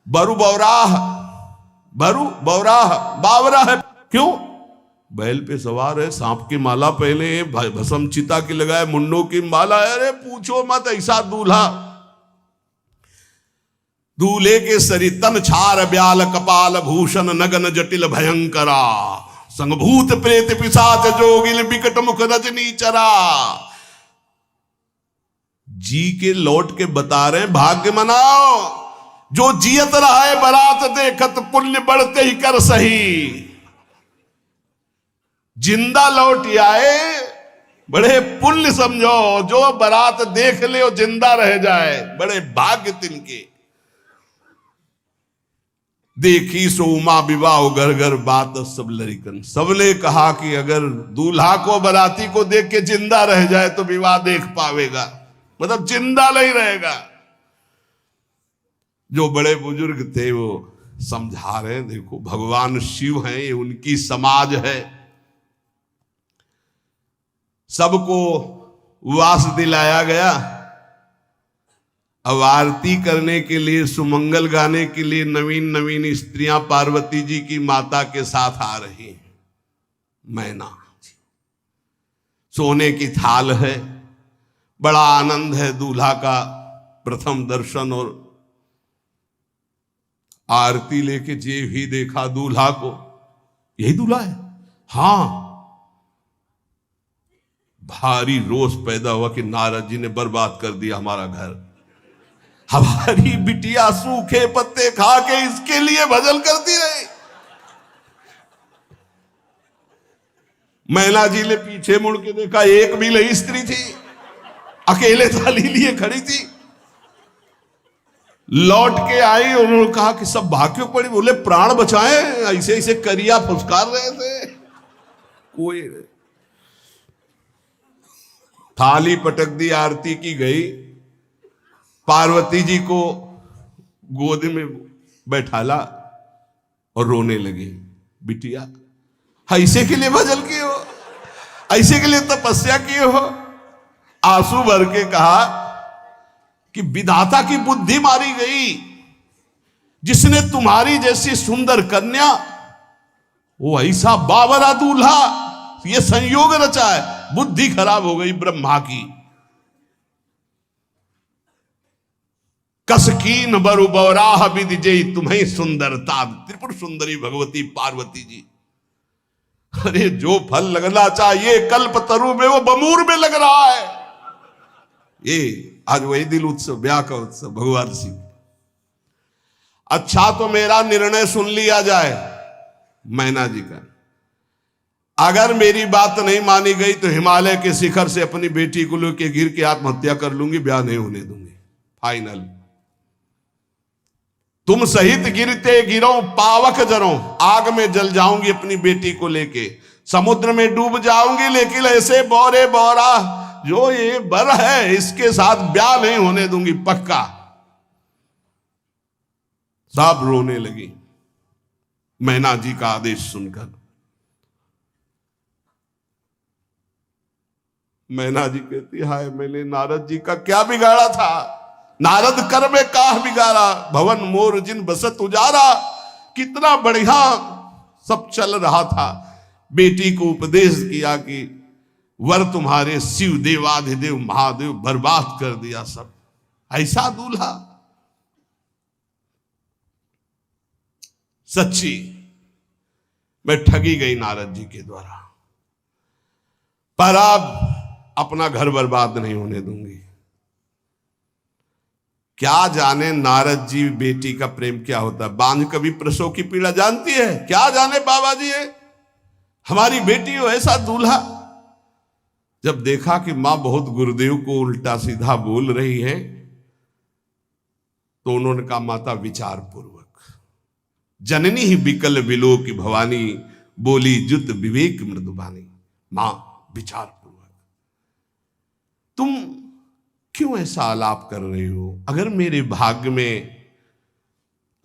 बरु बौराह बावरा है। क्यों? बैल पे सवार है, सांप की माला पहने, भस्म चिता की लगाए, मुंडों की माला। अरे पूछो मत, ऐसा दूल्हा। दूल्हे के शरीर तन छार ब्याल कपाल भूषण नगन जटिल भयंकरा, संगभूत प्रेत पिशाच जोगिल बिकट मुख रजनी चरा। जी के लौट के बता रहे हैं, भाग्य मनाओ, जो जियत रहा है बारात देखत, पुण्य बढ़ते ही कर सही। जिंदा लौट आए बड़े पुण्य समझो, जो बारात देख ले और जिंदा रह जाए, बड़े भाग्य तिनके। देखी सो उमा विवाह घर घर बात सब लड़कन, सबने कहा कि अगर दूल्हा को बाराती को देख के जिंदा रह जाए तो विवाह देख पावेगा, मतलब जिंदा नहीं रहेगा। जो बड़े बुजुर्ग थे वो समझा रहे हैं, देखो भगवान शिव हैं, ये उनकी समाज है। सबको वास दिलाया गया। अब आरती करने के लिए, सुमंगल गाने के लिए नवीन नवीन स्त्रियां पार्वती जी की माता के साथ आ रही हैं। मैना सोने की थाल है, बड़ा आनंद है। दूल्हा का प्रथम दर्शन और आरती लेके जे ही देखा दूल्हा को, यही दूल्हा है। हां, भारी रोष पैदा हुआ कि नारद जी ने बर्बाद कर दिया हमारा घर। हमारी बिटिया सूखे पत्ते खा के इसके लिए भजन करती रही। मैना जी ने पीछे मुड़ के देखा, एक भी नहीं स्त्री थी, अकेले थाली लिए खड़ी थी। लौट के आई, उन्होंने कहा कि सब भाग क्यों पड़ी? बोले प्राण बचाए, ऐसे ऐसे करिया फुसकार रहे थे। कोई थाली पटक दी, आरती की गई। पार्वती जी को गोद में बैठाला और रोने लगी। बिटिया ऐसे के लिए भजन किए हो, ऐसे के लिए तपस्या किए हो? आंसू भर के कहा कि विधाता की बुद्धि मारी गई, जिसने तुम्हारी जैसी सुंदर कन्या, वो ऐसा बावरा दूल्हा, ये संयोग रचा है। बुद्धि खराब हो गई ब्रह्मा की। कसकीन बरु बौराह विधि जय तुम्हें सुंदरता, त्रिपुर सुंदरी भगवती पार्वती जी। अरे जो फल लगना चाहिए कल्प तरु में, वो बमूर में लग रहा है। ये आज वही दिल उत्सव, ब्याह का उत्सव भगवान शिव। अच्छा तो मेरा निर्णय सुन लिया जाए मैना जी का, अगर मेरी बात नहीं मानी गई तो हिमालय के शिखर से अपनी बेटी को लेकर गिर के आत्महत्या कर लूंगी, ब्याह नहीं होने दूंगी, फाइनल। तुम सहित गिरते गिरो पावक जरो, आग में जल जाऊंगी अपनी बेटी को लेके, समुद्र में डूब जाऊंगी, लेकिन ऐसे बोरे बोरा जो ये बर है इसके साथ ब्याह नहीं होने दूंगी, पक्का। सब रोने लगी मैना जी का आदेश सुनकर। मैना जी कहती, हाय मैंने नारद जी का क्या बिगाड़ा था, नारद कर में काह बिगाड़ा, भवन मोर जिन बसत उजारा। कितना बढ़िया सब चल रहा था, बेटी को उपदेश किया कि वर तुम्हारे शिव देवाधिदेव महादेव, बर्बाद कर दिया सब। ऐसा दूल्हा, सच्ची मैं ठगी गई नारद जी के द्वारा, पर अब अपना घर बर्बाद नहीं होने दूंगी। क्या जाने नारद जी बेटी का प्रेम क्या होता है, बांझ कभी प्रसव की पीड़ा जानती है, क्या जाने बाबा जी है हमारी बेटी हो ऐसा दूल्हा। जब देखा कि मां बहुत गुरुदेव को उल्टा सीधा बोल रही है, तो उन्होंने कहा, माता विचार पूर्वक। जननी ही बिकल बिलो की भवानी, बोली जुत विवेक मृदुबानी। मां विचार पूर्वक, तुम क्यों ऐसा आलाप कर रही हो, अगर मेरे भाग्य में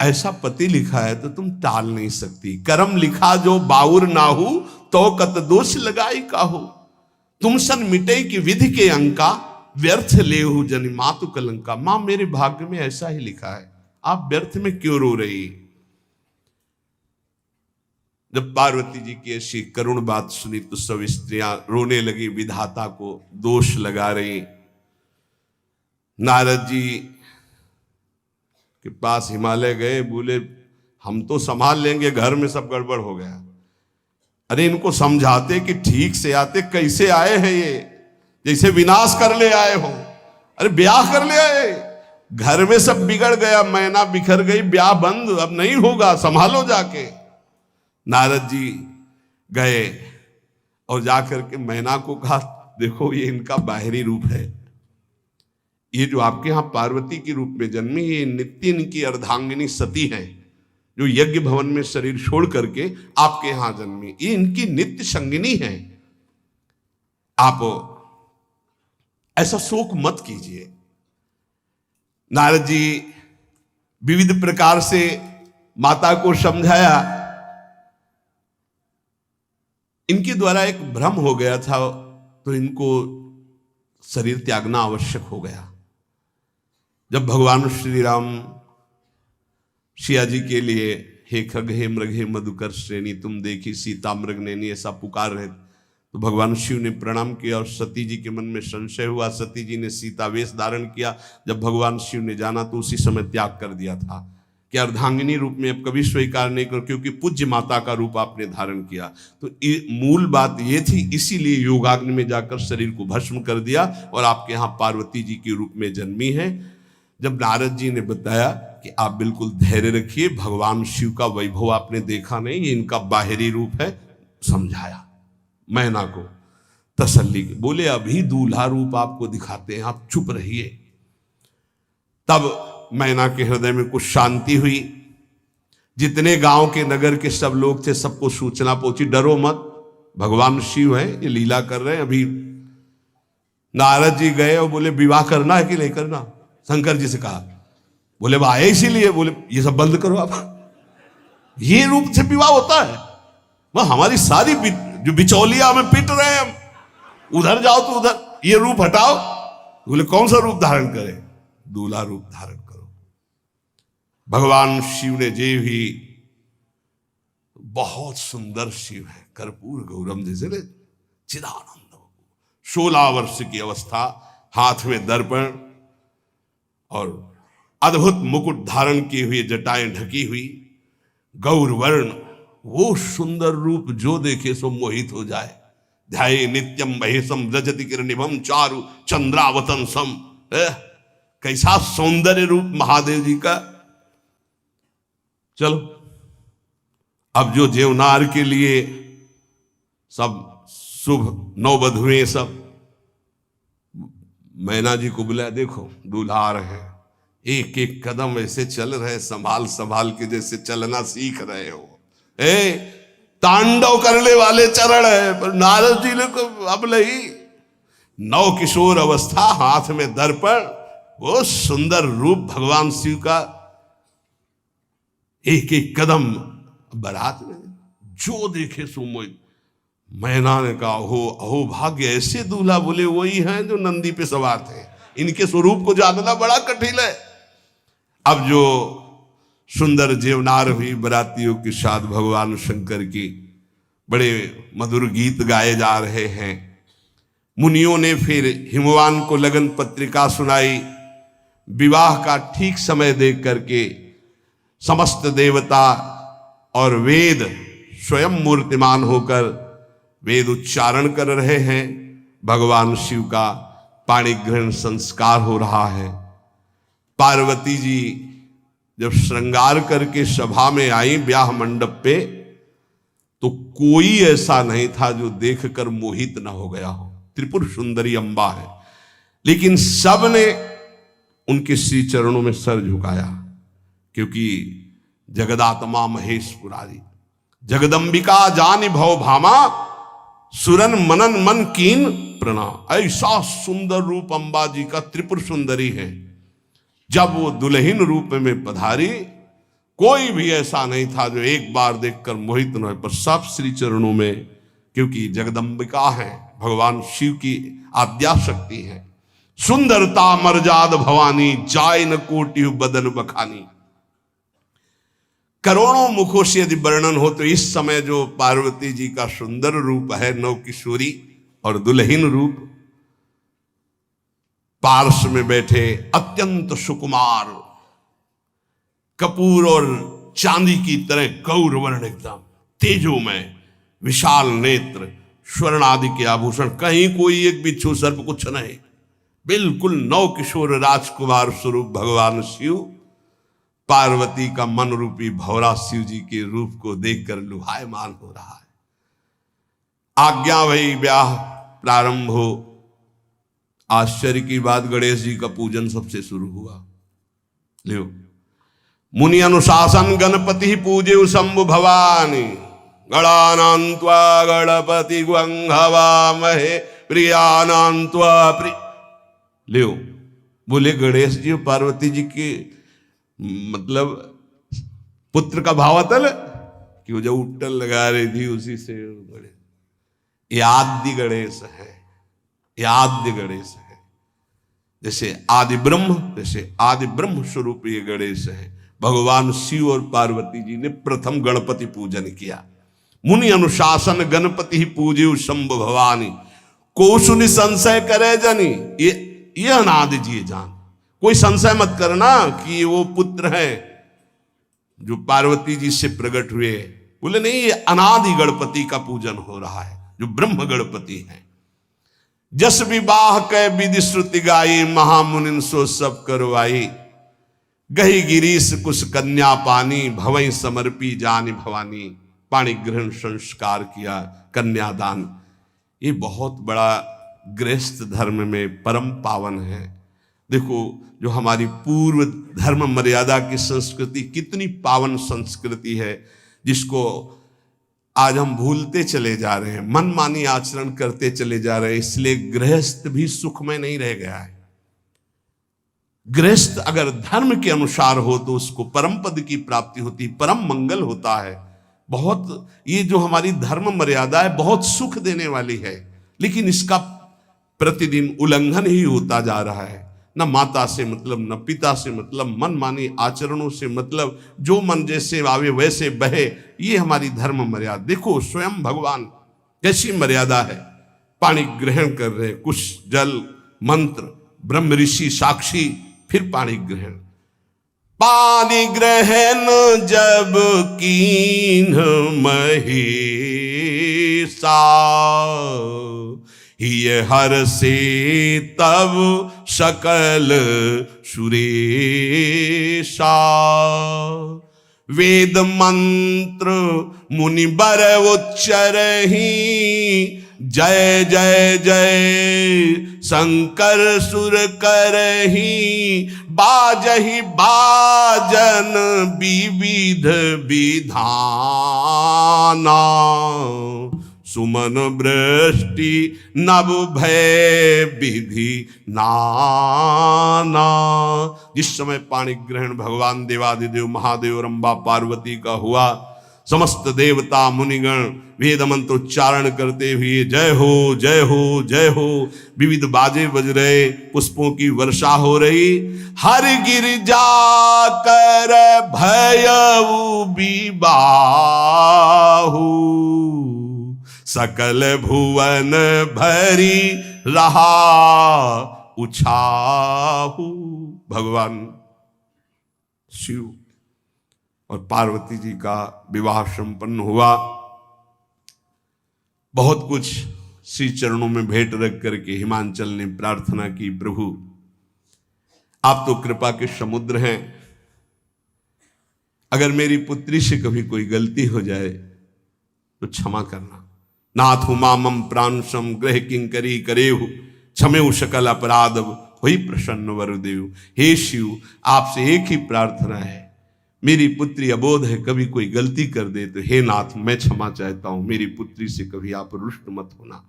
ऐसा पति लिखा है तो तुम टाल नहीं सकती। कर्म लिखा जो बाउर नाहू, तो कत दोष लगाई काहू। तुम सन मिटे की विधि के अंका, व्यर्थ लेहू जनि मातु कलंका। मां मेरे भाग्य में ऐसा ही लिखा है, आप व्यर्थ में क्यों रो रही। जब पार्वती जी की ऐसी करुण बात सुनी तो सब स्त्रियां रोने लगी, विधाता को दोष लगा रही। नारद जी के पास हिमालय गए, बोले हम तो संभाल लेंगे, घर में सब गड़बड़ हो गया। अरे इनको समझाते कि ठीक से आते, कैसे आए हैं ये, जैसे विनाश कर ले आए हो। अरे ब्याह कर ले आए, घर में सब बिगड़ गया, मैना बिखर गई, ब्याह बंद, अब नहीं होगा, संभालो जाके। नारद जी गए और जाकर के मैना को कहा, देखो ये इनका बाहरी रूप है, ये जो आपके यहां पार्वती के रूप में जन्मी, ये नित्य इनकी अर्धांगिनी सती है, जो यज्ञ भवन में शरीर छोड़ करके आपके यहां जन्मी, ये इनकी नित्य संगिनी है। आप ऐसा शोक मत कीजिए। नारद जी विविध प्रकार से माता को समझाया। इनके द्वारा एक भ्रम हो गया था, तो इनको शरीर त्यागना आवश्यक हो गया। जब भगवान श्री राम सिया जी के लिए, हे खग हे मृग हे मधुकर श्रेणी, तुम देखी सीता मृग नैनी, ऐसा पुकार रहे, तो भगवान शिव ने प्रणाम किया और सती जी के मन में संशय हुआ। सती जी ने सीता वेश धारण किया। जब भगवान शिव ने जाना तो उसी समय त्याग कर दिया था कि अर्धांगिनी रूप में अब कभी स्वीकार नहीं करो, क्योंकि पूज्य माता का रूप आपने धारण किया। तो मूल बात ये थी, इसीलिए योगाग्नि में जाकर शरीर को भस्म कर दिया और आपके यहाँ पार्वती जी के रूप में जन्मी है। जब नारद जी ने बताया कि आप बिल्कुल धैर्य रखिए, भगवान शिव का वैभव आपने देखा नहीं, ये इनका बाहरी रूप है, समझाया मैना को, तसल्ली के। बोले अभी दूल्हा रूप आपको दिखाते हैं, आप चुप रहिए। तब मैना के हृदय में कुछ शांति हुई। जितने गांव के नगर के सब लोग थे, सबको सूचना पहुंची, डरो मत, भगवान शिव है, ये लीला कर रहे हैं। अभी नारद जी गए और बोले विवाह करना है कि नहीं करना, शंकर जी से कहा। बोले आए इसीलिए, बोले ये सब बंद करो आप, ये रूप से विवाह होता है, वह हमारी सारी जो बिचौलिया में पिट रहे हैं हम, उधर जाओ तो उधर, ये रूप हटाओ। बोले कौन सा रूप धारण करे, दूल्हा रूप धारण करो। भगवान शिव ने जे भी, बहुत सुंदर शिव है, कर्पूर गौरम जैसे चिदानंद, 16 वर्ष की अवस्था, हाथ में दर्पण और अद्भुत मुकुट धारण किए हुए, जटाएं ढकी हुई, गौर वर्ण, वो सुंदर रूप जो देखे सो मोहित हो जाए। ध्याये नित्यम महेशम रजति किरणिभम चारु चंद्रावतंसम। कैसा सौंदर्य रूप महादेव जी का। चलो अब जो जेवनार के लिए सब शुभ नववधुएं सब मैना जी को बुलाया, देखो दूल्हा आ रहे हैं, एक एक कदम ऐसे चल रहे, संभाल संभाल के जैसे चलना सीख रहे हो। तांडव करने वाले चरण है, पर नारद जी ने को अब नहीं, नव किशोर अवस्था, हाथ में दर्पण, वो सुंदर रूप भगवान शिव का, एक एक कदम बारात में जो देखे सो मोहित। मैना ने कहा हो अहो भाग्य, ऐसे दूल्हा बोले वही हैं जो नंदी पे सवार थे, इनके स्वरूप को जानना बड़ा कठिन है। अब जो सुंदर जेवनार हुई बरातियों के साथ भगवान शंकर की बड़े मधुर गीत गाए जा रहे हैं। मुनियों ने फिर हिमवान को लगन पत्रिका सुनाई। विवाह का ठीक समय देख करके समस्त देवता और वेद स्वयं मूर्तिमान होकर वेद उच्चारण कर रहे हैं। भगवान शिव का पाणी ग्रहण संस्कार हो रहा है। पार्वती जी जब श्रृंगार करके सभा में आई ब्याह मंडप पे, तो कोई ऐसा नहीं था जो देखकर मोहित न हो गया हो। त्रिपुर सुंदरी अम्बा है, लेकिन सब ने उनके श्री चरणों में सर झुकाया, क्योंकि जगदात्मा महेश पुरारी जगदम्बिका जानि भव भामा, सुरन मनन मन कीन प्रणाम। ऐसा सुंदर रूप अम्बा जी का त्रिपुर सुंदरी है। जब वो दुल्हन रूप में पधारी, कोई भी ऐसा नहीं था जो एक बार देखकर मोहित न हो, पर सब श्री चरणों में, क्योंकि जगदम्बिका है, भगवान शिव की आद्या शक्ति है। सुंदरता मर्जाद भवानी, जाय न कोटि बदन बखानी। करोड़ों मुखों से यदि वर्णन हो तो इस समय जो पार्वती जी का सुंदर रूप है, नव किशोरी और दुल्हन रूप, पार्श्व में बैठे अत्यंत सुकुमार, कपूर और चांदी की तरह गौर वर्ण, एकदम तेजोमय, विशाल नेत्र, स्वर्ण आदि के आभूषण, कहीं कोई एक बिच्छू सर्प कुछ नहीं, बिल्कुल नव किशोर राजकुमार स्वरूप भगवान शिव। पार्वती का मन रूपी भौरा शिव जी के रूप को देखकर लुभायमान हो रहा है। आज्ञा भई ब्याह प्रारंभ हो। आश्चर्य की बात, गणेश जी का पूजन सबसे शुरू हुआ। लियो, मुनि अनुशासन गणपति पूजे शंभु भवानी, गणानान्त्वा गणपति ग्वंघवामहे प्रियानान्त्वा प्रिय। लियो, बोले गणेश जी पार्वती जी के मतलब पुत्र का भावातल कि वो जो उट्टल लगा रही थी उसी से गणेश, ये आदि गणेश है, ये आद्य गणेश है। जैसे आदि ब्रह्म, जैसे आदि ब्रह्म स्वरूप ये गणेश है। भगवान शिव और पार्वती जी ने प्रथम गणपति पूजन किया। मुनि अनुशासन गणपति पूजे शंभु भवानी, कोसुनि संशय करे जनी। ये अनादि जी जान, कोई संशय मत करना कि वो पुत्र है जो पार्वती जी से प्रकट हुए। बोले नहीं, ये अनादि गणपति का पूजन हो रहा है, जो ब्रह्म गणपति है। जस विवाह कै विधि श्रुति गाई, महामुनिन सो सब करवाई। गही गिरीश कुश कन्या पानी, भवई समर्पी जानी भवानी। पाणी ग्रहण संस्कार किया, कन्यादान। ये बहुत बड़ा गृहस्थ धर्म में परम पावन है। देखो, जो हमारी पूर्व धर्म मर्यादा की संस्कृति कितनी पावन संस्कृति है, जिसको आज हम भूलते चले जा रहे हैं, मनमानी आचरण करते चले जा रहे हैं। इसलिए गृहस्थ भी सुख में नहीं रह गया है। गृहस्थ अगर धर्म के अनुसार हो तो उसको परम पद की प्राप्ति होती, परम मंगल होता है। बहुत ये जो हमारी धर्म मर्यादा है बहुत सुख देने वाली है, लेकिन इसका प्रतिदिन उल्लंघन ही होता जा रहा है। न माता से मतलब, न पिता से मतलब, मनमानी आचरणों से मतलब, जो मन जैसे आवे वैसे बहे, ये हमारी धर्म मर्यादा। देखो स्वयं भगवान कैसी मर्यादा है, पानी ग्रहण कर रहे, कुछ जल मंत्र, ब्रह्म ऋषि साक्षी, फिर पानी ग्रहण। पानी ग्रहण जब कीन महेशा, ये हर से तब सकल सुरेशा। वेद मंत्र मुनि बर उच्चरहि, जय जय जय शंकर सुर करहि। बाजहि बाजन विविध विधाना, सुमन वृष्टि नभ भय विधि नाना। जिस समय पाणी ग्रहण भगवान देवादिदेव महादेव रंबा पार्वती का हुआ, समस्त देवता मुनिगण वेद मंत्र उच्चारण करते हुए जय हो जय हो जय हो, विविध बाजे बज रहे, पुष्पों की वर्षा हो रही। हर गिरजा कर भयउ विबाहु, सकल भुवन भरी रहा उछाहु। भगवान शिव और पार्वती जी का विवाह संपन्न हुआ। बहुत कुछ श्री चरणों में भेंट रख करके हिमांचल ने प्रार्थना की, प्रभु आप तो कृपा के समुद्र हैं, अगर मेरी पुत्री से कभी कोई गलती हो जाए तो क्षमा करना। नाथ मामम प्रांशम ग्रह किंकरी करेहु, क्षमेउ सकल अपराध हुई प्रसन्न वरुदेव। हे शिव, आपसे एक ही प्रार्थना है, मेरी पुत्री अबोध है, कभी कोई गलती कर दे तो हे नाथ मैं क्षमा चाहता हूं, मेरी पुत्री से कभी आप रुष्ट मत होना।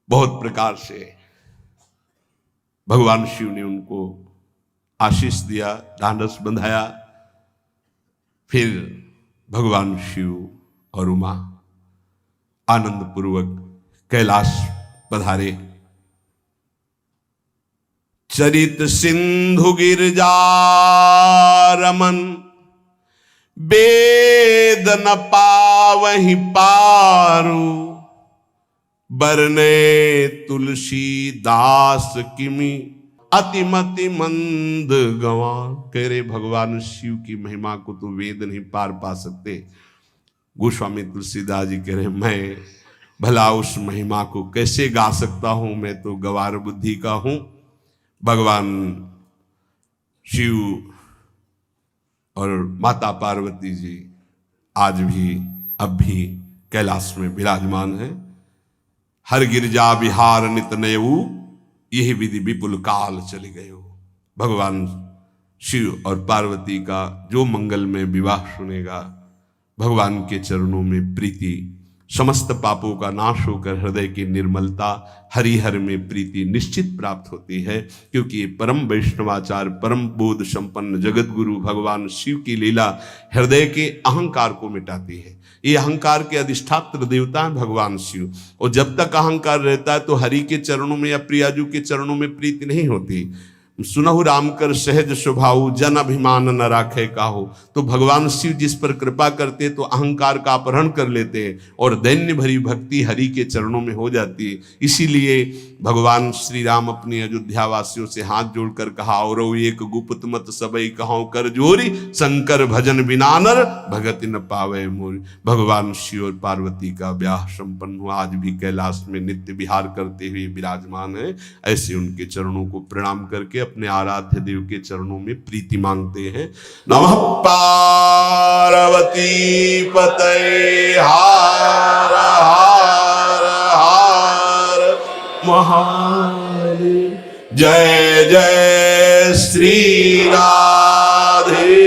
बहुत प्रकार से भगवान शिव ने उनको आशीष दिया, ढांढस बंधाया। फिर भगवान शिव और उमा आनंद पूर्वक कैलाश पधारे। चरित सिंधु गिरजा रमन, वेद न पावहि पारु। बरने तुलसी दास किमि, अतिमति मंद गंवार। कह रहे भगवान शिव की महिमा को तो वेद नहीं पार पा सकते। गोस्वामी तुलसीदास जी कह रहे मैं भला उस महिमा को कैसे गा सकता हूं, मैं तो गवार बुद्धि का हूं। भगवान शिव और माता पार्वती जी आज भी अब भी कैलाश में विराजमान है। हर गिरजा विहार नित नयऊ, यही विधि विपुल काल चले गए हो। भगवान शिव और पार्वती का जो मंगल में विवाह सुनेगा, भगवान के चरणों में प्रीति, समस्त पापों का नाश होकर हृदय की निर्मलता, हरिहर में प्रीति निश्चित प्राप्त होती है। क्योंकि ये परम वैष्णवाचार, परम बोध संपन्न जगत गुरु भगवान शिव की लीला हृदय के अहंकार को मिटाती है। ये अहंकार के अधिष्ठात्र देवता है भगवान शिव, और जब तक अहंकार रहता है तो हरि के चरणों में या प्रियाजू के चरणों में प्रीति नहीं होती। सुनहु राम कर सहज स्वभाव, जन अभिमान न राखे काहू। तो भगवान शिव जिस पर कृपा करते तो अहंकार का अपहरण कर लेते हैं और दैन्य भरी भक्ति हरि के चरणों में हो जाती है। इसीलिए भगवान श्री राम अपनी अयोध्या वासियों से हाथ जोड़कर कहा, और एक गुप्त मत सबई कहां कर जोरी, शंकर भजन बिना नर भगति न पावे मोरी। भगवान शिव और पार्वती का ब्याह संपन्न हुआ, आज भी कैलाश में नित्य विहार करते हुए विराजमान है। ऐसे उनके चरणों को प्रणाम करके अपने आराध्य देव के चरणों में प्रीति मांगते हैं। नमः पार्वती पतये हार हार हार महादेव। जय जय श्री राधे।